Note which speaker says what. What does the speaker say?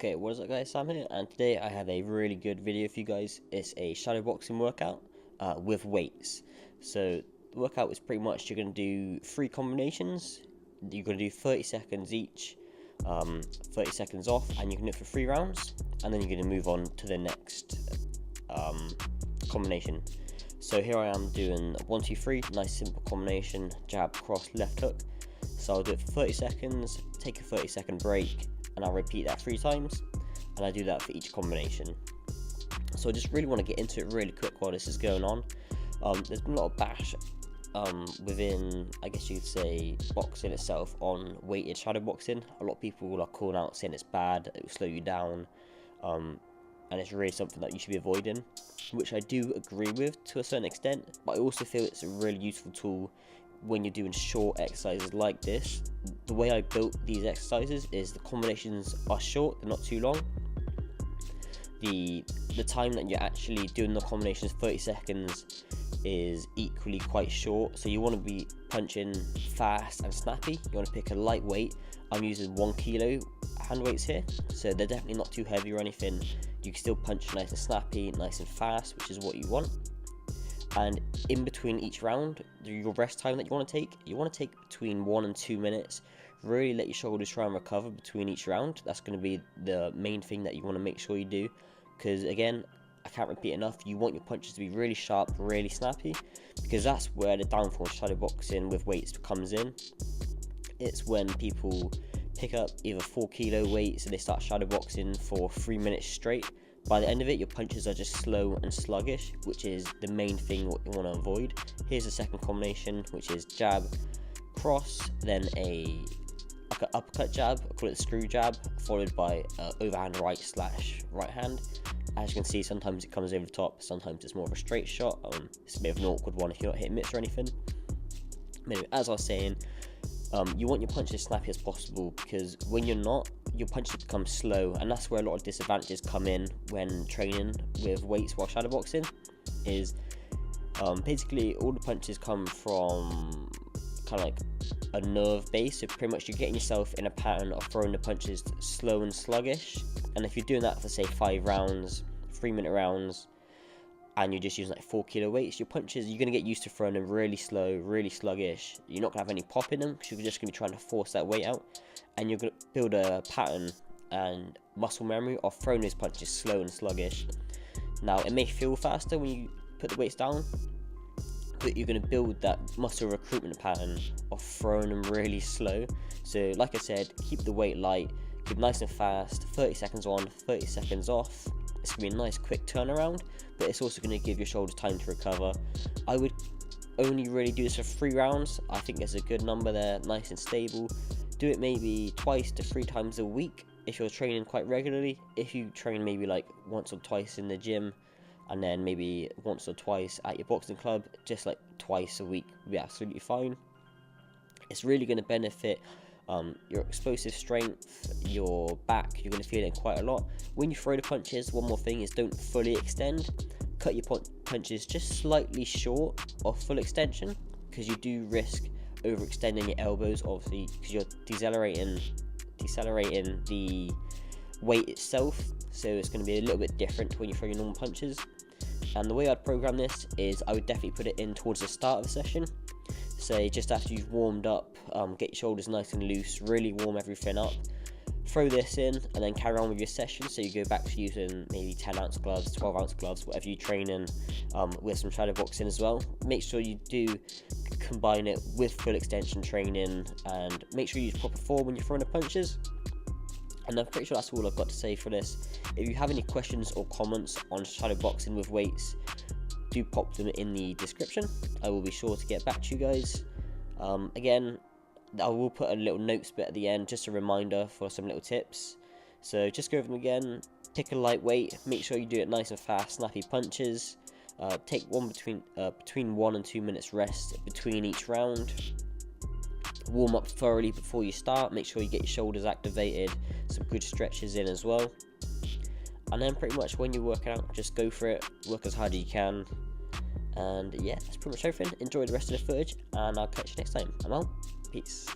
Speaker 1: Okay, what is up guys, Sam here, and today I have a really good video for you guys. It's a shadowboxing workout with weights. So the workout is pretty much, you're going to do 3 combinations. You're going to do 30 seconds each, 30 seconds off, and you can do it for 3 rounds, and then you're going to move on to the next combination. So here I am doing 1, 2, 3, nice simple combination, jab, cross, left hook. So I'll do it for 30 seconds, take a 30-second break, and I'll repeat that 3 times, and I do that for each combination. So I just really want to get into it really quick while this is going on. There's been a lot of bash within, I guess you could say, boxing itself on weighted shadow boxing. A lot of people are calling out saying it's bad, it will slow you down, and it's really something that you should be avoiding, which I do agree with to a certain extent, but I also feel it's a really useful tool when you're doing short exercises like this. The way I built these exercises is the combinations are short, they're not too long. The time that you're actually doing the combinations, 30 seconds, is equally quite short. So you want to be punching fast and snappy. You want to pick a light weight. I'm using 1 kilo hand weights here, so they're definitely not too heavy or anything. You can still punch nice and snappy, nice and fast, which is what you want. And in between each round, your rest time that you want to take between 1 and 2 minutes. Really let your shoulders try and recover between each round. That's going to be the main thing that you want to make sure you do, because again, I can't repeat enough, you want your punches to be really sharp, really snappy, because that's where the downfall of shadow boxing with weights comes in. It's when people pick up either 4 kilo weights and they start shadow boxing for 3 minutes straight. By the end of it, your punches are just slow and sluggish, which is the main thing what you want to avoid. Here's the second combination, which is jab, cross, then an uppercut jab, I call it a screw jab, followed by overhand right / right hand. As you can see, sometimes it comes over the top, sometimes it's more of a straight shot. It's a bit of an awkward one if you're not hitting mitts or anything. Anyway, as I was saying, you want your punches as snappy as possible, because when you're not, your punches become slow, and that's where a lot of disadvantages come in when training with weights while shadowboxing. Is basically all the punches come from kind of like a nerve base, so pretty much you're getting yourself in a pattern of throwing the punches slow and sluggish. And if you're doing that for say 5 rounds, 3-minute rounds, and you're just using like 4 kilo weights, your punches, you're going to get used to throwing them really slow, really sluggish. You're not going to have any pop in them, because you're just going to be trying to force that weight out, and you're going to build a pattern and muscle memory of throwing those punches slow and sluggish. Now, it may feel faster when you put the weights down, but you're going to build that muscle recruitment pattern of throwing them really slow. So like I said, keep the weight light, keep nice and fast, 30 seconds on, 30 seconds off. It's going to be a nice quick turnaround, but it's also going to give your shoulders time to recover. I would only really do this for 3 rounds. I think there's a good number there, nice and stable. Do it maybe 2 to 3 times a week if you're training quite regularly. If you train maybe like once or twice in the gym, and then maybe once or twice at your boxing club, just like twice a week would be absolutely fine. It's really going to benefit your explosive strength, your back. You're going to feel it quite a lot. When you throw the punches, one more thing is don't fully extend. Cut your punches just slightly short of full extension, because you do risk overextending your elbows, obviously, because you're decelerating the weight itself. So it's going to be a little bit different when you throw your normal punches. And the way I'd program this is I would definitely put it in towards the start of the session. Say just after you've warmed up, get your shoulders nice and loose, really warm everything up. Throw this in and then carry on with your session. So you go back to using maybe 10-ounce gloves, 12-ounce gloves, whatever you train in, with some shadow boxing as well. Make sure you do combine it with full extension training, and make sure you use proper form when you're throwing the punches. And I'm pretty sure that's all I've got to say for this. If you have any questions or comments on shadow boxing with weights, do pop them in the description. I will be sure to get back to you guys. Again, I will put a little notes bit at the end, just a reminder for some little tips. So just go over them again. Pick a light weight, make sure you do it nice and fast, snappy punches. Take between 1 and 2 minutes rest between each round. Warm up thoroughly before you start. Make sure you get your shoulders activated, some good stretches in as well. And then pretty much when you're working out, just go for it, work as hard as you can. And yeah, that's pretty much everything. Enjoy the rest of the footage, and I'll catch you next time. I'm out. Peace.